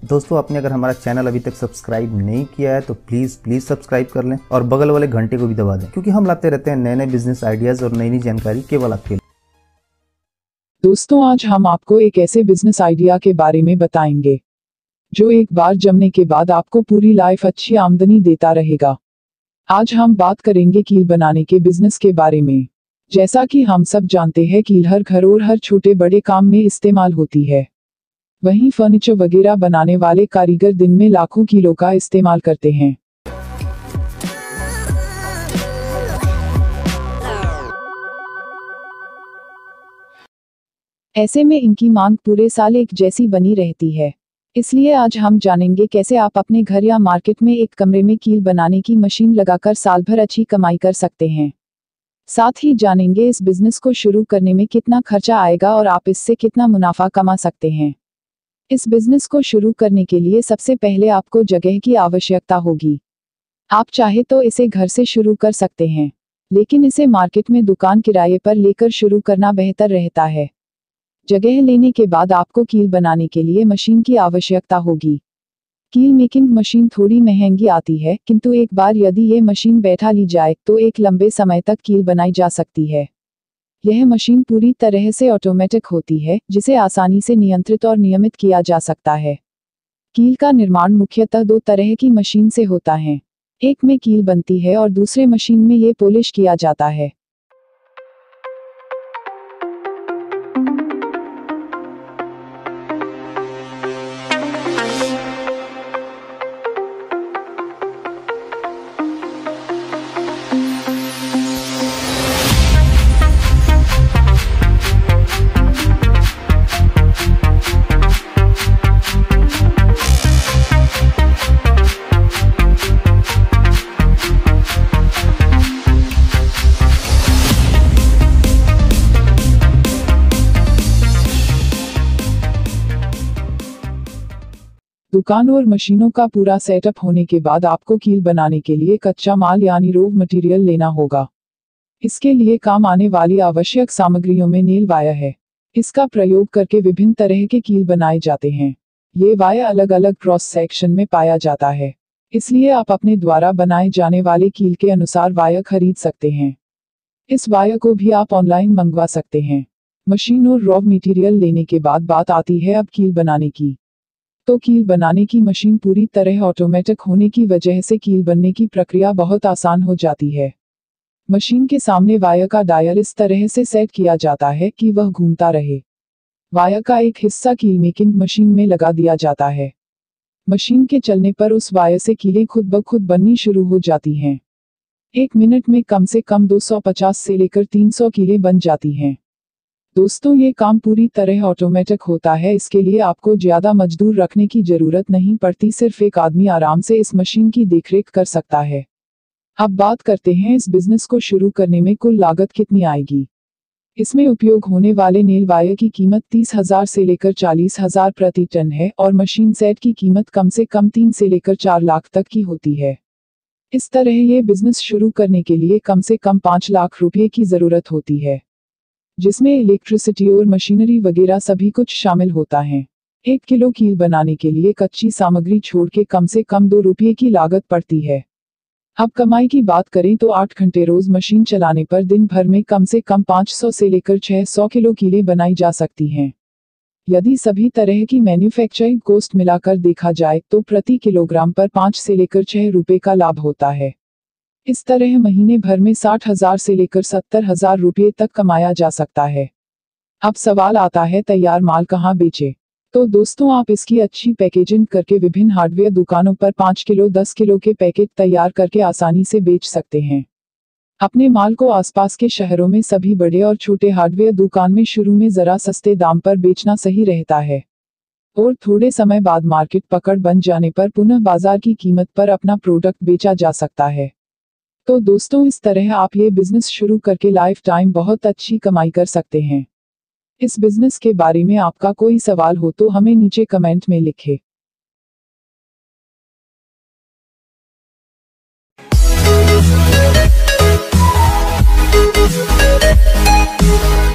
दोस्तों, आपने अगर हमारा चैनल अभी तक सब्सक्राइब नहीं किया है तो प्लीज सब्सक्राइब कर लें और बगल वाले घंटे को भी दबा दें, क्योंकि हम लाते रहते हैं नए नए बिजनेस आइडियाज और नई नई जानकारी केवल आपके लिए। दोस्तों, आज हम आपको एक ऐसे बिजनेस आइडिया के बारे में बताएंगे जो एक बार जमने के बाद आपको पूरी लाइफ अच्छी आमदनी देता रहेगा। आज हम बात करेंगे कील बनाने के बिजनेस के बारे में। जैसा कि हम सब जानते हैं, कील हर घर और हर छोटे बड़े काम में इस्तेमाल होती है। वहीं फर्नीचर वगैरह बनाने वाले कारीगर दिन में लाखों कीलों का इस्तेमाल करते हैं। ऐसे में इनकी मांग पूरे साल एक जैसी बनी रहती है। इसलिए आज हम जानेंगे कैसे आप अपने घर या मार्केट में एक कमरे में कील बनाने की मशीन लगाकर साल भर अच्छी कमाई कर सकते हैं। साथ ही जानेंगे इस बिजनेस को शुरू करने में कितना खर्चा आएगा और आप इससे कितना मुनाफा कमा सकते हैं। इस बिजनेस को शुरू करने के लिए सबसे पहले आपको जगह की आवश्यकता होगी। आप चाहे तो इसे घर से शुरू कर सकते हैं, लेकिन इसे मार्केट में दुकान किराए पर लेकर शुरू करना बेहतर रहता है। जगह लेने के बाद आपको कील बनाने के लिए मशीन की आवश्यकता होगी। कील मेकिंग मशीन थोड़ी महंगी आती है, किंतु एक बार यदि ये मशीन बैठा ली जाए तो एक लंबे समय तक कील बनाई जा सकती है। यह मशीन पूरी तरह से ऑटोमेटिक होती है, जिसे आसानी से नियंत्रित और नियमित किया जा सकता है। कील का निर्माण मुख्यतः दो तरह की मशीन से होता है। एक में कील बनती है और दूसरे मशीन में ये पॉलिश किया जाता है। दुकान और मशीनों का पूरा सेटअप होने के बाद आपको कील बनाने के लिए कच्चा माल यानी रॉ मटेरियल लेना होगा। इसके लिए काम आने वाली आवश्यक सामग्रियों में नेल वायर है। इसका प्रयोग करके विभिन्न तरह के कील बनाए जाते हैं। ये वायर अलग अलग क्रॉस सेक्शन में पाया जाता है, इसलिए आप अपने द्वारा बनाए जाने वाले कील के अनुसार वायर खरीद सकते हैं। इस वायर को भी आप ऑनलाइन मंगवा सकते हैं। मशीन और रॉ मटेरियल लेने के बाद बात आती है अब कील बनाने की। तो कील बनाने की मशीन पूरी तरह ऑटोमेटिक होने की वजह से कील बनने की प्रक्रिया बहुत आसान हो जाती है। मशीन के सामने वायर का डायल इस तरह से सेट किया जाता है कि वह घूमता रहे। वायर का एक हिस्सा कील मेकिंग मशीन में लगा दिया जाता है। मशीन के चलने पर उस वायर से कीलें खुद ब खुद बननी शुरू हो जाती हैं। 1 मिनट में कम से कम 250 से लेकर 300 कीलें बन जाती हैं। दोस्तों, ये काम पूरी तरह ऑटोमेटिक होता है, इसके लिए आपको ज्यादा मजदूर रखने की जरूरत नहीं पड़ती। सिर्फ एक आदमी आराम से इस मशीन की देखरेख कर सकता है। अब बात करते हैं इस बिजनेस को शुरू करने में कुल लागत कितनी आएगी। इसमें उपयोग होने वाले नेल वायर की कीमत 30,000 से लेकर 40,000 प्रति टन है और मशीन सेट की कीमत कम से कम 3 से लेकर 4 लाख तक की होती है। इस तरह ये बिजनेस शुरू करने के लिए कम से कम 5 लाख रुपये की जरूरत होती है, जिसमें इलेक्ट्रिसिटी और मशीनरी वगैरह सभी कुछ शामिल होता है। 1 किलो कील बनाने के लिए कच्ची सामग्री छोड़ के कम से कम 2 रुपये की लागत पड़ती है। अब कमाई की बात करें तो 8 घंटे रोज मशीन चलाने पर दिन भर में कम से कम 500 से लेकर 600 किलो कीलें बनाई जा सकती हैं। यदि सभी तरह की मैन्युफैक्चरिंग कॉस्ट मिलाकर देखा जाए तो प्रति किलोग्राम पर 5 से लेकर 6 रुपये का लाभ होता है। इस तरह महीने भर में 60,000 से लेकर 70,000 रुपये तक कमाया जा सकता है। अब सवाल आता है, तैयार माल कहाँ बेचे। तो दोस्तों, आप इसकी अच्छी पैकेजिंग करके विभिन्न हार्डवेयर दुकानों पर 5 किलो 10 किलो के पैकेट तैयार करके आसानी से बेच सकते हैं। अपने माल को आसपास के शहरों में सभी बड़े और छोटे हार्डवेयर दुकान में शुरू में जरा सस्ते दाम पर बेचना सही रहता है और थोड़े समय बाद मार्केट पकड़ बन जाने पर पुनः बाजार की कीमत पर अपना प्रोडक्ट बेचा जा सकता है। तो दोस्तों, इस तरह आप ये बिजनेस शुरू करके लाइफ टाइम बहुत अच्छी कमाई कर सकते हैं। इस बिजनेस के बारे में आपका कोई सवाल हो तो हमें नीचे कमेंट में लिखें। We'll be right back.